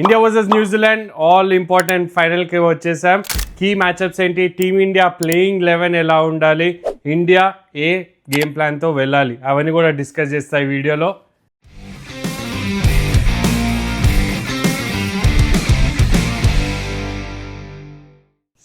India versus New Zealand all important ఫైనల్కి వచ్చేసాం. Key matchups ఏంటి, టీమిండియా ప్లేయింగ్ 11 ఎలా ఉండాలి, ఇండియా ఏ గేమ్ ప్లాన్తో వెళ్ళాలి, అవన్నీ కూడా డిస్కస్ చేస్తాయి ఈ వీడియోలో.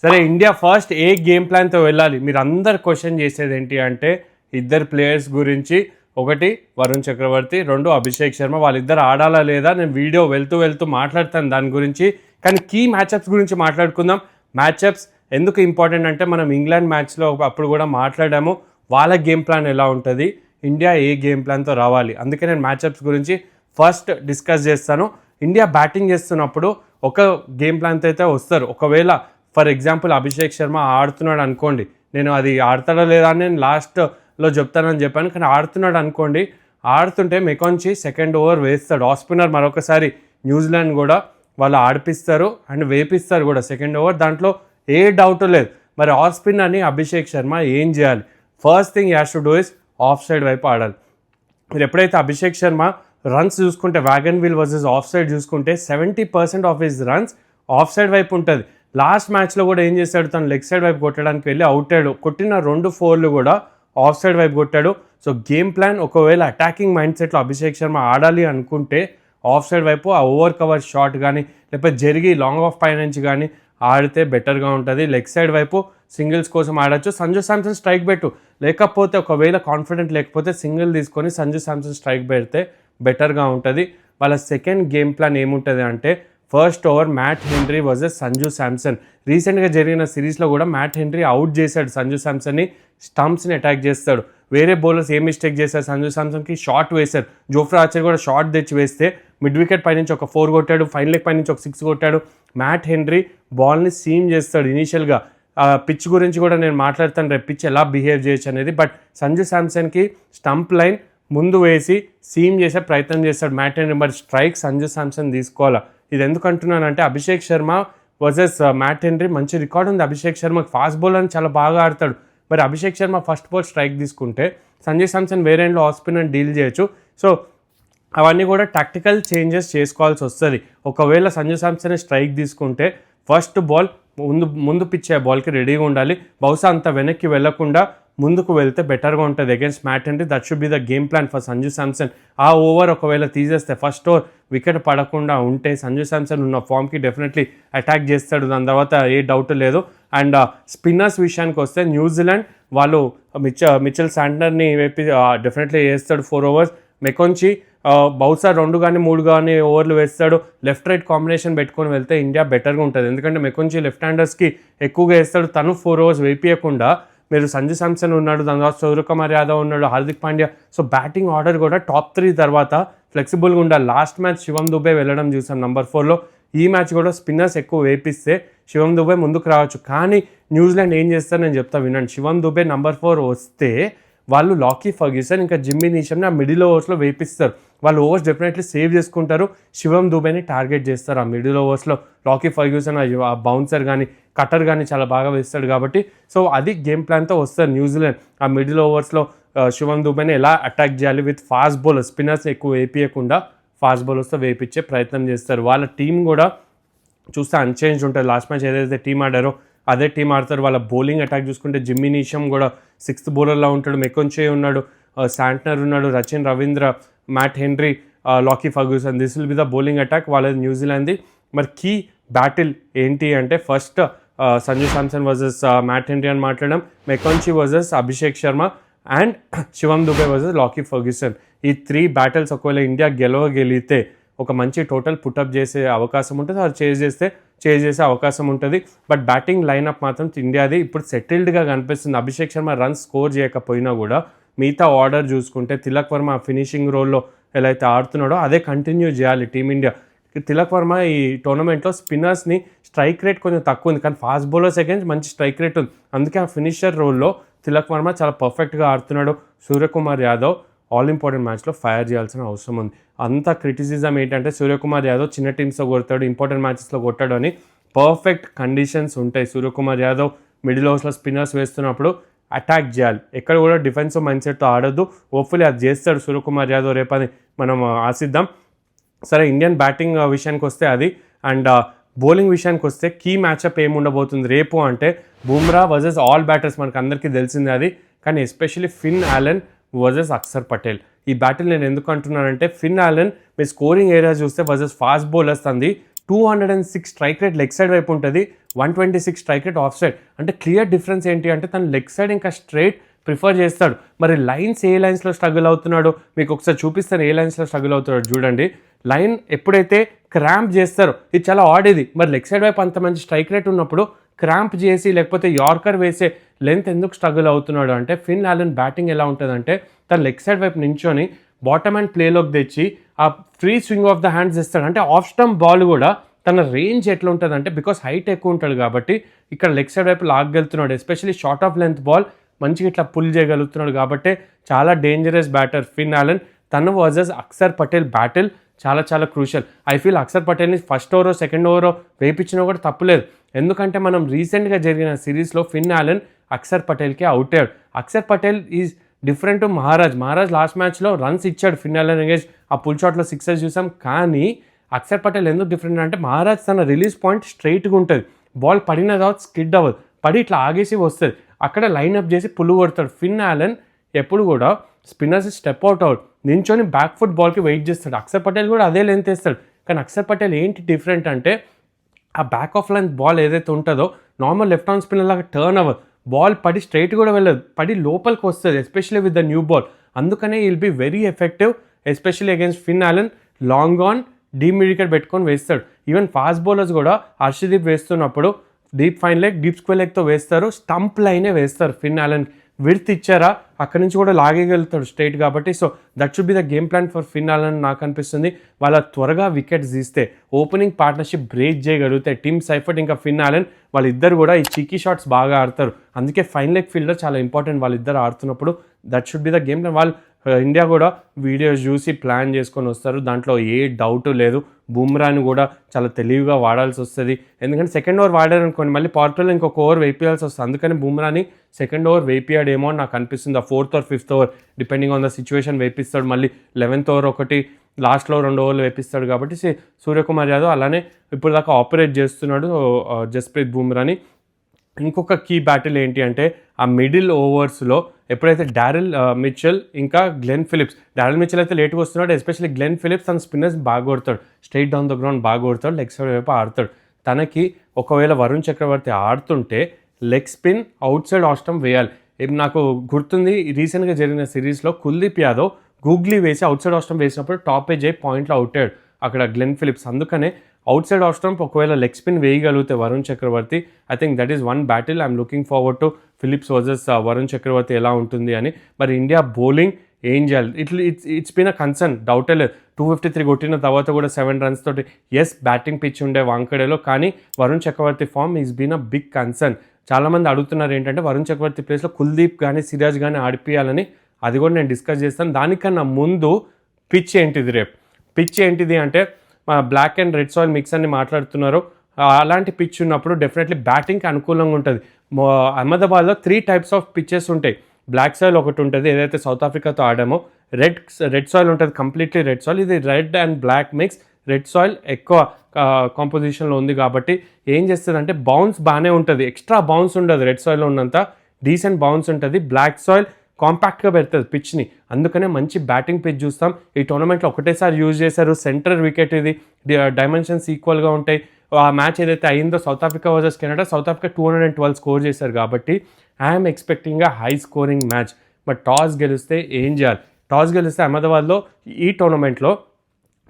సరే, ఇండియా ఫస్ట్ ఏ గేమ్ ప్లాన్తో వెళ్ళాలి? మీరు అందరు క్వశ్చన్ చేసేది ఏంటి అంటే ఇద్దరు ప్లేయర్స్ గురించి. ఒకటి వరుణ్ చక్రవర్తి, రెండు అభిషేక్ శర్మ. వాళ్ళిద్దరు ఆడాలా లేదా నేను వీడియో వెళ్తూ మాట్లాడతాను దాని గురించి. కానీ కీ మ్యాచ్అప్స్ గురించి మాట్లాడుకుందాం. మ్యాచ్అప్స్ ఎందుకు ఇంపార్టెంట్ అంటే మనం ఇంగ్లాండ్ మ్యాచ్లో అప్పుడు కూడా మాట్లాడాము, వాళ్ళ గేమ్ ప్లాన్ ఎలా ఉంటుంది, ఇండియా ఏ గేమ్ ప్లాన్తో రావాలి. అందుకే నేను మ్యాచ్అప్స్ గురించి ఫస్ట్ డిస్కస్ చేస్తాను. ఇండియా బ్యాటింగ్ చేస్తున్నప్పుడు ఒక గేమ్ ప్లాన్తో అయితే వస్తారు. ఒకవేళ ఫర్ ఎగ్జాంపుల్ అభిషేక్ శర్మ ఆడుతున్నాడు అనుకోండి, నేను అది ఆడతాడో లేదా అని నేను లాస్ట్లో చెప్తానని చెప్పాను, కానీ ఆడుతున్నాడు అనుకోండి. ఆడుతుంటే మెకాంచి సెకండ్ ఓవర్ వేస్తాడు. ఆఫ్ స్పిన్నర్ మరొకసారి న్యూజిలాండ్ కూడా వాళ్ళు ఆడిపిస్తారు అండ్ వేపిస్తారు కూడా సెకండ్ ఓవర్, దాంట్లో ఏ డౌట్ లేదు. మరి ఆఫ్ స్పిన్నర్ని అభిషేక్ శర్మ ఏం చేయాలి? First thing has to do is off side వైపు ఆడాలి. మీరు ఎప్పుడైతే అభిషేక్ శర్మ రన్స్ చూసుకుంటే wagon wheel versus off side చూసుకుంటే 70% of his runs off side వైపు ఉంటుంది. లాస్ట్ మ్యాచ్లో కూడా ఏం చేశాడు, తను లెగ్ సైడ్ వైపు కొట్టడానికి వెళ్ళి అవుట్ అయ్యాడు. కొట్టిన 2 4 కూడా ఆఫ్ సైడ్ వైపు కొట్టాడు. సో గేమ్ ప్లాన్, ఒకవేళ అటాకింగ్ మైండ్ సెట్లో అభిషేక్ శర్మ ఆడాలి అనుకుంటే ఆఫ్ సైడ్ వైపు ఆ ఓవర్ కవర్ షాట్ కానీ లేకపోతే జరిగి లాంగ్ ఆఫ్ పై నుంచి కానీ ఆడితే బెటర్గా ఉంటుంది. లెగ్ సైడ్ వైపు సింగిల్స్ కోసం ఆడచ్చు. సంజు శాంసన్ స్ట్రైక్ పెట్టు, లేకపోతే ఒకవేళ కాన్ఫిడెంట్ లేకపోతే సింగిల్ తీసుకొని సంజు శాంసన్ స్ట్రైక్ పెడితే బెటర్గా ఉంటుంది. వాళ్ళ సెకండ్ గేమ్ ప్లాన్ ఏముంటుంది అంటే first over Matt Henry versus Sanju Samson. రీసెంట్గా జరిగిన సిరీస్లో కూడా మ్యాట్ హెన్రీ అవుట్ చేశాడు సంజు శాంసన్ని, స్టంప్స్ని అటాక్ చేస్తాడు. వేరే బౌలర్స్ ఏ మిస్టేక్ చేశారు, సంజు శాంసన్కి షాట్ వేశారు. జోఫ్రా ఆర్చర్ కూడా షాట్ తెచ్చి వేస్తే మిడ్ వికెట్ పైనుంచి ఒక 4 కొట్టాడు, ఫైన్ లెగ్ పైనుంచి ఒక 6 కొట్టాడు. మ్యాట్ హెన్రీ బాల్ని సీమ్ చేస్తాడు ఇనీషియల్గా. పిచ్ గురించి కూడా నేను మాట్లాడతాను రేపు, పిచ్ ఎలా బిహేవ్ చేయొచ్చు అనేది. బట్ సంజు శాంసన్కి స్టంప్ లైన్ ముందు వేసి సీమ్ చేసే ప్రయత్నం చేస్తాడు మ్యాట్ హెన్రీ. మరి స్ట్రైక్ సంజు శాంసన్ తీసుకోవాలా? ఇది ఎందుకు అంటున్నానంటే Abhishek Sharma versus Matt henry మంచి రికార్డ్ ఉంది. అభిషేక్ శర్మ ఫాస్ట్ బౌలర్ అని చాలా బాగా ఆడతాడు. మరి Abhishek Sharma first ball strike తీసుకుంటే సంజు శాంసన్ వేరే ఎండ్లో ఆఫ్ స్పిన్నర్ డీల్ చేయొచ్చు. సో అవన్నీ కూడా టాక్టికల్ చేంజెస్ చేసుకోవాల్సి వస్తుంది. ఒకవేళ సంజు శాంసన్ స్ట్రైక్ తీసుకుంటే ఫస్ట్ బాల్ ముందు పిచ్చే బాల్కి రెడీగా ఉండాలి. బహుశా అంత వెనక్కి వెళ్లకుండా ముందుకు వెళ్తే బెటర్గా ఉంటుంది against Matt Henry. That should be the game plan for Sanju Samson. ఆ ఓవర్ ఒకవేళ తీసేస్తే ఫస్ట్ ఓవర్ వికెట్ పడకుండా ఉంటే సంజు శాంసన్ ఉన్న ఫామ్కి డెఫినెట్లీ అటాక్ చేస్తాడు, దాని తర్వాత ఏ డౌట్ లేదు. అండ్ స్పిన్నర్స్ విషయానికి వస్తే న్యూజిలాండ్ వాళ్ళు మిచెల్ శాంట్నర్ని వేపి డెఫినెట్లీ వేస్తాడు 4 overs. మెకాంచి బహుశా 2 కానీ 3 కానీ ఓవర్లు వేస్తాడు. లెఫ్ట్ రైట్ కాంబినేషన్ పెట్టుకొని వెళ్తే ఇండియా బెటర్గా ఉంటుంది. ఎందుకంటే మెకాంచి లెఫ్ట్ హ్యాండర్స్కి ఎక్కువగా వేస్తాడు. తను 4 overs వేపియకుండా మీరు సంజు శాంసన్ ఉన్నాడు, దాని తర్వాత సూర్యకుమార్ యాదవ్ ఉన్నాడు, Hardik Pandya. So batting order కూడా టాప్ 3 తర్వాత ఫ్లెక్సిబుల్గా ఉండాలి. లాస్ట్ మ్యాచ్ శివం దుబే వెళ్ళడం చూసాం నంబర్ 4లో. ఈ మ్యాచ్ కూడా స్పిన్నర్స్ ఎక్కువ వేపిస్తే శివం దుబే ముందుకు రావచ్చు. కానీ న్యూజిలాండ్ ఏం చేస్తారు నేను చెప్తా వినండి. శివం దుబే నంబర్ 4 వస్తే వాళ్ళు లాకీ ఫర్గ్యూసన్ ఇంకా జిమ్మీ నీషమ్ని ఆ మిడిల్ ఓవర్స్లో వేపిస్తారు. వాళ్ళు ఓవర్స్ డెఫినెట్లీ సేవ్ చేసుకుంటారు. శివం దుబేని టార్గెట్ చేస్తారు ఆ మిడిల్ ఓవర్స్లో. లాకీ ఫర్గ్యూసన్ ఆ బౌన్సర్ కానీ కటర్ కానీ చాలా బాగా వేస్తాడు కాబట్టి. సో అది గేమ్ ప్లాన్తో వస్తారు న్యూజిలాండ్. ఆ మిడిల్ ఓవర్స్లో శివం దుబేని ఎలా అటాక్ చేయాలి విత్ ఫాస్ట్ బౌలర్, స్పిన్నర్స్ ఎక్కువ వేపియకుండా ఫాస్ట్ బౌలర్స్తో వేయించే ప్రయత్నం చేస్తారు. వాళ్ళ టీం కూడా చూస్తే అన్చేంజ్ ఉంటుంది. లాస్ట్ మ్యాచ్ ఏదైతే టీం ఆడారో అదే టీం ఆడతారు. వాళ్ళ బౌలింగ్ అటాక్ చూసుకుంటే జిమ్మీ నీషమ్ కూడా 6th బౌలర్లా ఉంటాడు, మెకొంచే ఉన్నాడు, శాంట్నర్ ఉన్నాడు, Rachin Ravindra, Matt Henry, Lockie Ferguson. This will be the bowling attack వాళ్ళది న్యూజిలాండ్ది. మరి కీ బ్యాటిల్ ఏంటి అంటే first Sanju Samson versus Matt Henry అని మాట్లాడడం, McConchie versus Abhishek Sharma and Shivam Dube versus Lockie Ferguson. ఈ 3 battles ఒకవేళ ఇండియా గెలిగితే ఒక మంచి టోటల్ పుటప్ చేసే అవకాశం ఉంటుంది. అది చేజ్ చేసే అవకాశం ఉంటుంది. బట్ బ్యాటింగ్ లైనప్ మాత్రం ఇండియాది ఇప్పుడు సెటిల్డ్గా కనిపిస్తుంది. అభిషేక్ శర్మ రన్స్ స్కోర్ చేయకపోయినా కూడా మిగతా ఆర్డర్ చూసుకుంటే తిలక్ వర్మ ఫినిషింగ్ రోల్లో ఎలా అయితే ఆడుతున్నాడో అదే కంటిన్యూ చేయాలి టీమిండియా. తిలక్ వర్మ ఈ టోర్నమెంట్లో స్పిన్నర్స్ని స్ట్రైక్ రేట్ కొంచెం తక్కువ ఉంది, కానీ ఫాస్ట్ బౌలర్స్ అగేన్స్ మంచి స్ట్రైక్ రేట్ ఉంది. అందుకే ఆ ఫినిషర్ రోల్లో తిలక్ వర్మ చాలా పర్ఫెక్ట్గా ఆడుతున్నాడు. సూర్యకుమార్ యాదవ్ ఆల్ ఇంపార్టెంట్ మ్యాచ్లో ఫైర్ చేయాల్సిన అవసరం ఉంది. అంత క్రిటిసిజం ఏంటంటే సూర్యకుమార్ యాదవ్ చిన్న టీమ్స్లో కొడతాడు, ఇంపార్టెంట్ మ్యాచెస్లో కొట్టాడు అని. పర్ఫెక్ట్ కండిషన్స్ ఉంటాయి. సూర్యకుమార్ యాదవ్ మిడిల్ ఓవర్స్లో స్పిన్నర్స్ వేస్తున్నప్పుడు అటాక్ చేయాలి, ఎక్కడ కూడా డిఫెన్సివ్ మైండ్ సెట్తో ఆడొద్దు. హోప్ఫుల్లీ అది చేస్తాడు సూర్యకుమార్ యాదవ్ రేపని మనం ఆశిద్దాం. సరే ఇండియన్ బ్యాటింగ్ విషయానికి వస్తే అది, అండ్ బౌలింగ్ విషయానికి వస్తే కీ మ్యాచ్అప్ ఏమి ఉండబోతుంది రేపు అంటే బుమ్రా వర్సెస్ ఆల్ బ్యాటర్స్, మనకు అందరికీ తెలిసిందే అది. కానీ especially Finn Allen versus Axar Patel. ఈ బ్యాటిల్ నేను ఎందుకు అంటున్నానంటే ఫిన్ ఆలన్ మీ స్కోరింగ్ ఏరియా చూస్తే వర్సెస్ ఫాస్ట్ బౌలర్స్ తంది 206 స్ట్రైక్ రేట్ లెగ్ సైడ్ వైపు ఉంటుంది, 126 స్ట్రైక్ రేట్ ఆఫ్ సైడ్. అంటే క్లియర్ డిఫరెన్స్ ఏంటి అంటే తను లెగ్ సైడ్ ఇంకా స్ట్రైట్ ప్రిఫర్ చేస్తాడు. మరి లైన్స్ ఏ లైన్స్లో స్ట్రగుల్ అవుతున్నాడో మీకు ఒకసారి చూపిస్తాను. ఏ లైన్స్లో స్ట్రగుల్ అవుతున్నాడు చూడండి. లైన్ ఎప్పుడైతే క్రాంప్ చేస్తారో ఇది చాలా ఆడ్ ఇది. మరి లెగ్ సైడ్ వైపు అంత మంచి స్ట్రైక్ రేట్ ఉన్నప్పుడు క్రాంప్ చేసి లేకపోతే యార్కర్ వేసే లెంత్ ఎందుకు స్ట్రగుల్ అవుతున్నాడు అంటే ఫిన్ ఆలన్ బ్యాటింగ్ ఎలా ఉంటుందంటే తను లెగ్ సైడ్ వైపు నించొని బాటమ్ అండ్ ప్లేలోకి తెచ్చి ఆ free swing of the hands ఇస్తాడు. అంటే ఆఫ్ స్టంప్ బాల్ కూడా తన రేంజ్ ఎట్లా ఉంటుంది అంటే బికాస్ హైట్ ఎక్కువ ఉంటుంది కాబట్టి ఇక్కడ లెగ్ సైడ్ వైపు లాగలుగుతున్నాడు. Especially short of length ball మంచిగా ఇట్లా పుల్ చేయగలుగుతున్నాడు కాబట్టి చాలా డేంజరస్ బ్యాటర్ ఫిన్ ఆలన్. తను వర్సెస్ అక్షర్ పటేల్ బ్యాటిల్ చాలా చాలా క్రూషియల్. ఐ ఫీల్ అక్షర్ పటేల్ని ఫస్ట్ ఓవరో సెకండ్ ఓవరో వేయించినా కూడా తప్పులేదు. ఎందుకంటే మనం రీసెంట్గా జరిగిన సిరీస్లో ఫిన్ ఆలన్ అక్షర్ పటేల్కి అవుట్ అయ్యాడు. Axar Patel is different to Maharaj last మ్యాచ్లో రన్స్ ఇచ్చాడు ఫిన్ ఆలన్ ఎంగేజ్, ఆ పుల్ షాట్లో సిక్సెస్ చూసాం. కానీ అక్షర్ పటేల్ ఎందుకు డిఫరెంట్ అంటే మహారాజ్ తన రిలీజ్ పాయింట్ స్ట్రైట్గా ఉంటుంది, బాల్ పడిన తర్వాత స్కిడ్ అవ్వదు, పడి ఇట్లా ఆగేసి వస్తుంది, అక్కడ లైన్అప్ చేసి పుల్లు కొడతాడు. ఫిన్ ఆలన్ ఎప్పుడు కూడా స్పిన్నర్స్ స్టెప్ అవుట్ నించొని బ్యాక్ ఫుట్ బాల్కి వెయిట్ చేస్తాడు. అక్షర్ పటేల్ కూడా అదే లెంత్ వేస్తాడు. కానీ అక్షర్ పటేల్ ఏంటి డిఫరెంట్ అంటే ఆ బ్యాక్ ఆఫ్ లెంత్ బాల్ ఏదైతే ఉంటుందో నార్మల్ లెఫ్ట్ ఆర్మ్ స్పిన్నర్ లాగా టర్న్ అవ్వదు, బాల్ పడి స్ట్రైట్ కూడా వెళ్ళదు, పడి లోపలికి వస్తుంది, especially with the new ball. అందుకనే will be very effective especially against Finn Allen. Long on deep mid wicket పెట్టుకొని వేస్తాడు. ఈవెన్ ఫాస్ట్ బౌలర్స్ కూడా హర్షదీప్ వేస్తున్నప్పుడు deep fine leg deep square లెగ్తో వేస్తారు, స్టంప్ లైనే వేస్తారు. ఫిన్ ఆలన్ విడ్త్ ఇచ్చారా అక్కడి నుంచి కూడా లాగేయగలుగుతాడు స్ట్రైట్ కాబట్టి. So that should be the game plan for Finn Allen నాకు అనిపిస్తుంది. వాళ్ళ త్వరగా వికెట్స్ తీస్తే ఓపెనింగ్ పార్ట్నర్షిప్ బ్రేక్ చేయగలిగితే టిమ్ సైఫర్ట్ ఇంకా ఫిన్ ఆలన్ వాళ్ళిద్దరు కూడా ఈ చీకీ షాట్స్ బాగా ఆడతారు. అందుకే ఫైన్ లెగ్ ఫీల్డర్ చాలా ఇంపార్టెంట్ వాళ్ళిద్దరు ఆడుతున్నప్పుడు. That should be the game plan. వాళ్ళు ఇండియా కూడా వీడియోస్ చూసి ప్లాన్ చేసుకొని వస్తారు, దాంట్లో ఏ డౌట్ లేదు. బుమ్రాని కూడా చాలా తెలివిగా వాడాల్సి వస్తుంది. ఎందుకంటే సెకండ్ ఓవర్ వాడారు అనుకోండి మళ్ళీ పవర్ ప్లేలో ఇంకొక ఓవర్ వేపియాల్సి వస్తుంది. అందుకని బుమ్రాని సెకండ్ ఓవర్ వేపియాడేమో అని నాకు అనిపిస్తుంది. ఆ 4th or 5th over depending on the situation వేపిస్తాడు. మళ్ళీ 11th ఓవర్ ఒకటి, లాస్ట్లో 2 ఓవర్లు వేపిస్తాడు. కాబట్టి సూర్యకుమార్ యాదవ్ అలానే ఇప్పుడు దాకా ఆపరేట్ చేస్తున్నాడు జస్ప్రీత్ బుమ్రాని. ఇంకొక కీ బ్యాటిల్ ఏంటి అంటే ఆ మిడిల్ ఓవర్స్లో ఎప్పుడైతే డారెల్ మిచెల్ ఇంకా గ్లెన్ ఫిలిప్స్, డారెల్ మిచెల్ అయితే లేట్గా వస్తున్నాడు, ఎస్పెషల్లీ గ్లెన్ ఫిలిప్స్ తన స్పిన్నర్స్ బాగా కొడతాడు, స్ట్రైట్ డౌన్ ద గ్రౌండ్ బాగా కొడతాడు, లెగ్ సైడ్ వైపు ఆడతాడు. తనకి ఒకవేళ వరుణ్ చక్రవర్తి ఆడుతుంటే leg spin outside off stump వేయాలి. నాకు గుర్తుంది రీసెంట్గా జరిగిన సిరీస్లో కుల్దీప్ యాదవ్ గూగ్లీ వేసి అవుట్ సైడ్ ఆఫ్ స్టంప్ వేసినప్పుడు టాప్ ఏజ్ అయ్యి పాయింట్లో అవుట్ అయ్యాడు అక్కడ గ్లెన్ ఫిలిప్స్. అందుకనే అవుట్ సైడ్ ఆఫ్ స్టంప్ ఒకవేళ లెగ్ స్పిన్ వేయగలిగితే Varun Chakravarthy, I think that is one battle. I'm looking forward to Phillips versus Varun Chakravarthy ఎలా ఉంటుంది అని. మరి ఇండియా బౌలింగ్ ఏం చేయాలి? ఇట్స్ బీన్ అ కన్సర్న్, డౌటే లేదు. 253 కొట్టిన తర్వాత కూడా 7 runs తోటి ఎస్ బ్యాటింగ్ పిచ్ ఉండే వాంకడేలో, కానీ Varun Chakravarthy form is been a big concern. చాలామంది అడుగుతున్నారు ఏంటంటే వరుణ్ చక్రవర్తి ప్లేస్లో కుల్దీప్ కానీ సిరాజ్ కానీ ఆడిపియాలని. అది కూడా నేను డిస్కస్ చేస్తాను. దానికన్నా ముందు పిచ్ ఏంటిది, రేపు పిచ్ ఏంటిది అంటే black and red soil mix అని మాట్లాడుతున్నారు. అలాంటి పిచ్ ఉన్నప్పుడు డెఫినెట్లీ బ్యాటింగ్కి అనుకూలంగా ఉంటుంది. అహ్మదాబాద్లో 3 types ఆఫ్ పిచ్చెస్ ఉంటాయి. బ్లాక్ సాయిల్ ఒకటి ఉంటుంది ఏదైతే సౌత్ ఆఫ్రికాతో ఆడామో, రెడ్ సాయిల్ ఉంటుంది కంప్లీట్లీ రెడ్ సాయిల్, ఇది red and black mix. Red soil ఎక్కువ కాంపోజిషన్లో ఉంది కాబట్టి ఏం చేస్తుంది బౌన్స్ బాగానే ఉంటుంది, ఎక్స్ట్రా బౌన్స్ ఉండదు. రెడ్ సాయిల్లో ఉన్నంత డీసెంట్ బౌన్స్ ఉంటుంది. బ్లాక్ సాయిల్ కాంపాక్ట్గా పెడుతుంది పిచ్ని, అందుకనే మంచి బ్యాటింగ్ పిచ్ చూస్తాం. ఈ టోర్నమెంట్లో ఒకటేసారి యూజ్ చేశారు, సెంటర్ వికెట్ ఇది, డైమెన్షన్స్ ఈక్వల్గా ఉంటాయి. ఆ మ్యాచ్ ఏదైతే అయిందో south Africa versus Canada, south Africa 212 score చేశారు కాబట్టి I'm expecting a high scoring match. But toss గెలిస్తే ఏం చేయాలి? టాస్ గెలిస్తే అహ్మదాబాద్లో ఈ టోర్నమెంట్లో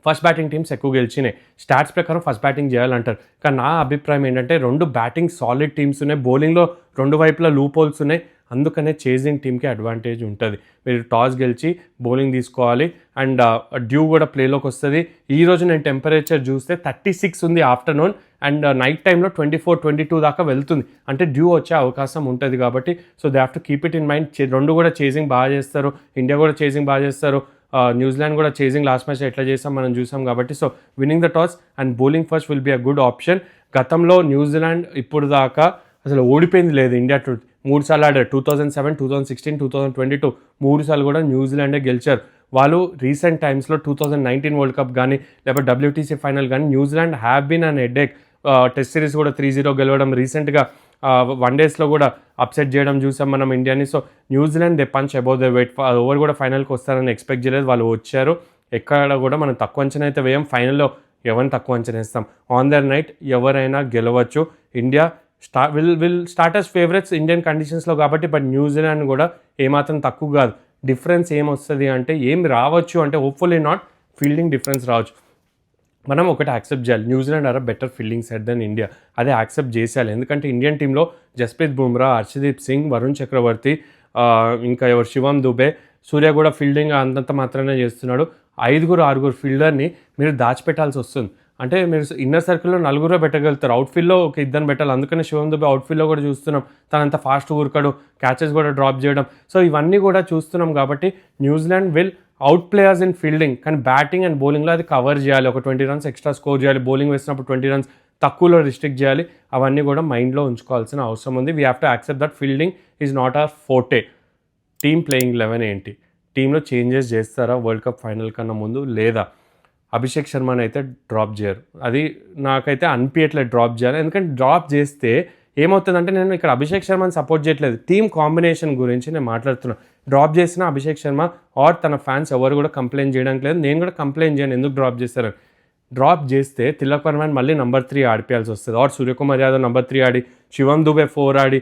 ఫస్ట్ బ్యాటింగ్ టీమ్స్ ఎక్కువ గెలిచినాయి. స్టాట్స్ ప్రకారం ఫస్ట్ బ్యాటింగ్ చేయాలంటారు, కానీ నా అభిప్రాయం ఏంటంటే 2 బ్యాటింగ్ సాలిడ్ టీమ్స్ ఉన్నాయి, బౌలింగ్లో 2 వైపులా లూప్ హోల్స్ ఉన్నాయి. అందుకనే చేజింగ్ టీమ్కి అడ్వాంటేజ్ ఉంటుంది. మీరు టాస్ గెలిచి బౌలింగ్ తీసుకోవాలి అండ్ డ్యూ కూడా ప్లేలోకి వస్తుంది. ఈరోజు నేను టెంపరేచర్ చూస్తే 36 ఉంది ఆఫ్టర్నూన్, అండ్ నైట్ టైంలో 24-22 దాకా వెళ్తుంది, అంటే డ్యూ వచ్చే అవకాశం ఉంటుంది. కాబట్టి so they have to keep it in mind. 2 కూడా చేజింగ్ బాగా చేస్తారు, ఇండియా కూడా చేజింగ్ బాగా చేస్తారు, న్యూజిలాండ్ కూడా చేజింగ్ లాస్ట్ మ్యాచ్ ఎట్లా చేస్తాం మనం చూసాం. కాబట్టి so winning the toss and bowling first will be a good option. గతంలో న్యూజిలాండ్ ఇప్పుడు దాకా అసలు ఓడిపోయింది లేదు ఇండియా 3 సార్లు ఆడారు, 2007, 2016, 2022 3 సార్లు కూడా న్యూజిలాండే గెలిచారు. వాళ్ళు రీసెంట్ టైమ్స్లో 2019 వరల్డ్ కప్ కానీ లేకపోతే WTC ఫైనల్ కానీ New Zealand have been an headache. Test series కూడా 3-0 గెలవడం, రీసెంట్గా వన్ డేస్లో కూడా అప్సెట్ చేయడం చూసాం మనం ఇండియాని. So New Zealand they punch above the weight. Over కూడా ఫైనల్కి వస్తారని ఎక్స్పెక్ట్ చేయలేదు, వాళ్ళు వచ్చారు. ఎక్కడ కూడా మనం తక్కువ అంచనా అయితే వేయం, ఫైనల్లో ఎవరిని తక్కువ అంచనా వేస్తాం. ఆన్ దర్ నైట్ ఎవరైనా గెలవచ్చు. India will start as favourites Indian కండిషన్స్లో కాబట్టి, బట్ న్యూజిలాండ్ కూడా ఏమాత్రం తక్కువ కాదు. డిఫరెన్స్ ఏమొస్తుంది అంటే ఏం రావచ్చు అంటే హోప్ఫుల్లీ నాట్ ఫీల్డింగ్ డిఫరెన్స్ రావచ్చు. మనం ఒకటి యాక్సెప్ట్ చేయాలి, New Zealand are better fielding set than India. అదే యాక్సెప్ట్ చేసేయాలి. ఎందుకంటే ఇండియన్ టీంలో జస్ప్రీత్ బుమ్రా, హర్షదీప్ సింగ్, వరుణ్ చక్రవర్తి, ఇంకా ఎవరు శివం దుబే, సూర్య కూడా ఫీల్డింగ్ అంతంత మాత్రమే చేస్తున్నాడు. 5-6 ఫీల్డర్ని మీరు దాచిపెట్టాల్సి వస్తుంది. అంటే మీరు ఇన్నర్ సర్కిల్లో 4 పెట్టగలుగుతారు, అవుట్ఫీల్డ్లో ఒక 2 పెట్టాలి. అందుకని శివం దుబే అవుట్ఫీల్డ్లో కూడా చూస్తున్నాం, తనంత ఫాస్ట్ ఊరకడు, క్యాచెస్ కూడా డ్రాప్ చేయడం. సో ఇవన్నీ కూడా చూస్తున్నాం కాబట్టి New Zealand will out players in fielding, కానీ బ్యాటింగ్ అండ్ బౌలింగ్లో అది కవర్ చేయాలి. ఒక 20 runs ఎక్స్ట్రా స్కోర్ చేయాలి. బౌలింగ్ వేసినప్పుడు 20 runs తక్కువలో రిస్ట్రిక్ట్ చేయాలి. అవన్నీ కూడా మైండ్లో ఉంచుకోవాల్సిన అవసరం ఉంది. We have to accept that fielding is not our forte. Team playing 11 ఏంటి, టీంలో చేంజెస్ చేస్తారా వరల్డ్ కప్ ఫైనల్ కన్నా ముందు లేదా? అభిషేక్ శర్మని అయితే డ్రాప్ చేయరు, అది నాకైతే అనిపించట్లేదు డ్రాప్ చేయాలి. ఎందుకంటే డ్రాప్ చేస్తే ఏమవుతుందంటే, నేను ఇక్కడ అభిషేక్ శర్మని సపోర్ట్ చేయట్లేదు, టీమ్ కాంబినేషన్ గురించి నేను మాట్లాడుతున్నాను. డ్రాప్ చేసిన అభిషేక్ శర్మ ఆర్ తన ఫ్యాన్స్ ఎవరు కూడా కంప్లైంట్ చేయడానికి లేదు, నేను కూడా కంప్లైంట్ చేయను ఎందుకు డ్రాప్ చేస్తారని. డ్రాప్ చేస్తే తిలక్ వర్మని మళ్ళీ నెంబర్ 3 ఆడిపోయాల్సి వస్తుంది, ఆర్ సూర్యకుమార్ యాదవ్ నెంబర్ 3 ఆడి, శివం దుబే 4 ఆడి,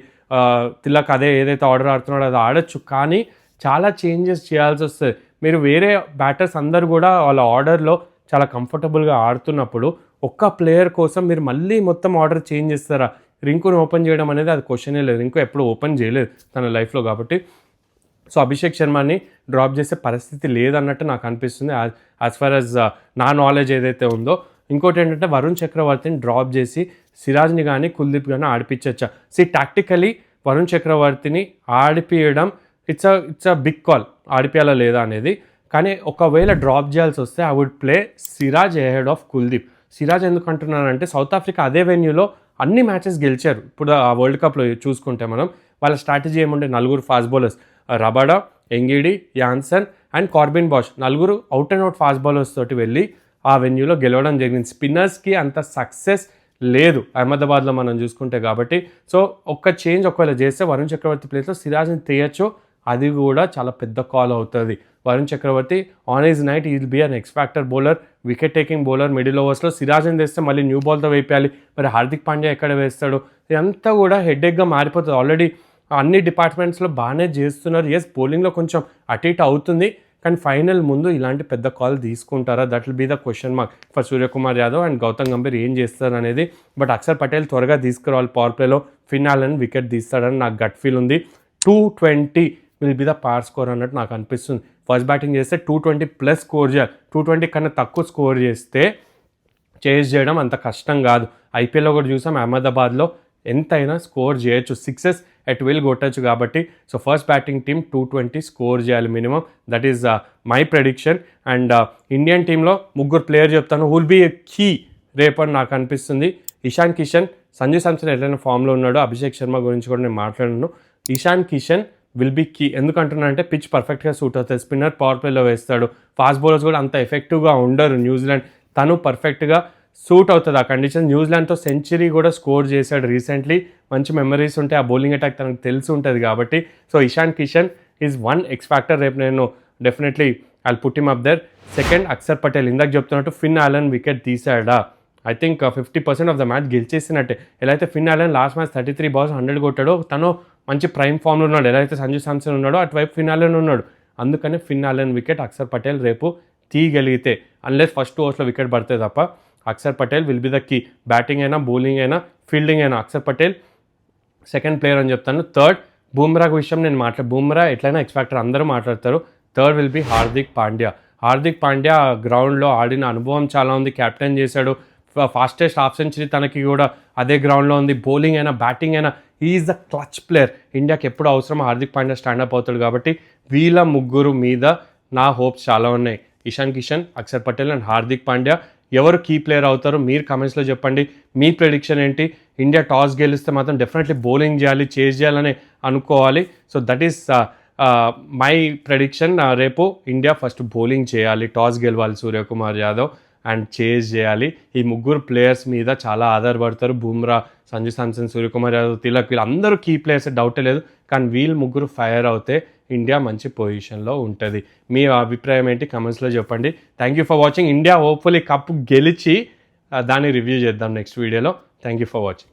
తిలక్ అదే ఏదైతే ఆర్డర్ ఆడుతున్నాడో అది ఆడొచ్చు. కానీ చాలా చేంజెస్ చేయాల్సి వస్తుంది. మీరు వేరే బ్యాటర్స్ అందరు కూడా వాళ్ళ ఆర్డర్లో చాలా కంఫర్టబుల్గా ఆడుతున్నప్పుడు ఒక్క ప్లేయర్ కోసం మీరు మళ్ళీ మొత్తం ఆర్డర్ చేంజ్ చేస్తారా? రింకుని ఓపెన్ చేయడం అనేది అది క్వశ్చనే లేదు, రింకు ఎప్పుడు ఓపెన్ చేయలేదు తన లైఫ్లో కాబట్టి. సో అభిషేక్ శర్మని డ్రాప్ చేసే పరిస్థితి లేదన్నట్టు నాకు అనిపిస్తుంది, యాజ్ ఫార్ యాజ్ నా నాలెడ్జ్ ఏదైతే ఉందో. ఇంకోటి ఏంటంటే, వరుణ్ చక్రవర్తిని డ్రాప్ చేసి సిరాజ్ని కానీ కుల్దీప్ కానీ ఆడిపించచ్చా? టాక్టికలీ వరుణ్ చక్రవర్తిని ఆడిపియడం ఇట్స్ అ బిగ్ కాల్, ఆడిపియాలా లేదా అనేది. కానీ ఒకవేళ డ్రాప్ చేయాల్సి వస్తే I would play Siraj ahead of Kuldeep. Siraj ఎందుకు అంటున్నానంటే, సౌత్ ఆఫ్రికా అదే వెన్యూలో అన్ని మ్యాచెస్ గెలిచారు. ఇప్పుడు ఆ వరల్డ్ కప్లో చూసుకుంటే మనం వాళ్ళ స్ట్రాటజీ ఏముండే, 4 fast bowlers, Rabada, Ngidi, Jansen and Corbin Bosch, 4 out and out fast bowlers తోటి వెళ్ళి ఆ వెన్యూలో గెలవడం జరిగింది. స్పిన్నర్స్కి అంత సక్సెస్ లేదు అహ్మదాబాద్లో మనం చూసుకుంటే కాబట్టి. సో ఒక్క చేంజ్ ఒకవేళ చేస్తే వరుణ్ చక్రవర్తి ప్లేస్లో సిరాజ్ని తీయచ్చు, అది కూడా చాలా పెద్ద కాల్ అవుతుంది. Varun Chakravarthy on his night he will be an X factor bowler, wicket taking bowler. Middle ఓవర్స్లో సిరాజ్ని తెస్తే మళ్ళీ న్యూ బాల్తో వేయాలి, మరి హార్దిక్ పాండ్యా ఎక్కడ వేస్తాడు? ఇదంతా కూడా హెడ్ఏక్గా మారిపోతుంది. ఆల్రెడీ అన్ని డిపార్ట్మెంట్స్లో బాగానే చేస్తున్నారు. ఎస్, బౌలింగ్లో కొంచెం అటు ఇటు అవుతుంది, కానీ ఫైనల్ ముందు ఇలాంటి పెద్ద కాల్ తీసుకుంటారా? That will be the question mark for Suryakumar Yadav and Gautam Gambhir ఏం చేస్తారు అనేది. బట్ అక్షర్ పటేల్ త్వరగా తీసుకురావాలి, పవర్ ప్లేలో ఫిన్ ఆలన్ వికెట్ తీస్తాడని నాకు గట్ ఫీల్ ఉంది. 220 విల్ బి ద పార్ స్కోర్ అన్నట్టు నాకు అనిపిస్తుంది. ఫస్ట్ బ్యాటింగ్ చేస్తే 220+ స్కోర్ చేయాలి. 220 కన్నా తక్కువ స్కోర్ చేస్తే చేజ్ చేయడం అంత కష్టం కాదు. ఐపీఎల్లో కూడా చూసాం, అహ్మదాబాద్లో ఎంతైనా స్కోర్ చేయొచ్చు, 6s ఎట్ విల్ కొట్టచ్చు. కాబట్టి so first batting team 220 score చేయాలి minimum. That is my prediction. And Indian టీంలో 3 ప్లేయర్ చెప్తాను who will be a key రేపని నాకు అనిపిస్తుంది. ఇషాన్ కిషన్, సంజు శాంసన్ ఎట్లయినా ఫామ్లో ఉన్నాడు, అభిషేక్ శర్మ గురించి కూడా నేను మాట్లాడాను. Ishan Kishan will be key. ఎందుకంటున్నానంటే పిచ్ పర్ఫెక్ట్గా సూట్ అవుతుంది, స్పిన్నర్ పవర్ ప్లేలో వేస్తాడు, ఫాస్ట్ బౌలర్స్ కూడా అంత ఎఫెక్టివ్గా ఉండరు న్యూజిలాండ్, తను పర్ఫెక్ట్గా సూట్ అవుతుంది ఆ కండిషన్. న్యూజిలాండ్తో సెంచరీ కూడా స్కోర్ చేశాడు రీసెంట్లీ, మంచి మెమరీస్ ఉంటాయి, ఆ బౌలింగ్ అటాక్ తనకు తెలిసి ఉంటుంది కాబట్టి. So Ishan Kishan is one X factor. రేపు నేను definitely I put him up there. Second, Axar Patel. ఇందాక చెప్తున్నట్టు ఫిన్ ఆలన్ వికెట్ తీసాడా? I think 50% of the match గెలిచేసినట్టే. ఎలా అయితే Finn Allen last match 33 balls 100 కొట్టాడో, తను మంచి ప్రైమ్ ఫామ్లో ఉన్నాడు. ఎలా అయితే సంజు శాంసన్ ఉన్నాడో అటువైపు ఫిన్ ఆలన్ ఉన్నాడు. అందుకని Finn Allen wicket Axar Patel రేపు తీయగలిగితే, అన్లెస్ ఫస్ట్ 2 overs వికెట్ పడితే తప్ప, Axar Patel will be the key. Batting అయినా, బౌలింగ్ అయినా, ఫీల్డింగ్ అయినా అక్షర్ పటేల్ సెకండ్ ప్లేయర్ అని చెప్తాను. థర్డ్, బూమ్రా విషయం నేను బూమ్రా ఎట్లయినా ఎక్స్ ఫ్యాక్టర్ అందరూ మాట్లాడతారు. Third will be Hardik Pandya. Hardik Pandya గ్రౌండ్లో ఆడిన అనుభవం చాలా ఉంది, కెప్టెన్ చేశాడు, ఫాస్టెస్ట్ హాఫ్ సెంచరీ తనకి కూడా అదే గ్రౌండ్లో ఉంది. బౌలింగ్ అయినా, బ్యాటింగ్ అయినా ఈజ్ ద క్లచ్ ప్లేయర్. ఇండియాకి ఎప్పుడు అవసరం హార్దిక్ పాండ్యా స్టాండప్ అవుతాడు. కాబట్టి వీళ్ళ 3 మీద నా హోప్స్ చాలా ఉన్నాయి. ఇషాన్ కిషన్, అక్షర్ పటేల్ అండ్ హార్దిక్ పాండ్యా. ఎవరు కీ ప్లేయర్ అవుతారో మీరు కమెంట్స్లో చెప్పండి. మీ ప్రెడిక్షన్ ఏంటి? ఇండియా టాస్ గెలిస్తే మాత్రం డెఫినెట్లీ బౌలింగ్ చేయాలి, చేజ్ చేయాలని అనుకోవాలి. So that is my prediction రేపు ఇండియా ఫస్ట్ బౌలింగ్ చేయాలి, టాస్ గెలవాలి సూర్యకుమార్ యాదవ్ అండ్ చేజ్ చేయాలి. ఈ ముగ్గురు ప్లేయర్స్ మీద చాలా ఆధారపడతారు. బుమ్రా, సంజు శాంసన్, సూర్యకుమార్ యాదవ్, తిలక్ వీళ్ళందరూ కీ ప్లేయర్స్, డౌటే లేదు. కానీ వీళ్ళు ముగ్గురు ఫైర్ అవుతే ఇండియా మంచి పొజిషన్లో ఉంటుంది. మీ అభిప్రాయం ఏంటి కమెంట్స్లో చెప్పండి. Thank you for watching. India hopefully cup గెలిచి దాన్ని రివ్యూ చేద్దాం నెక్స్ట్ వీడియోలో. Thank you for watching.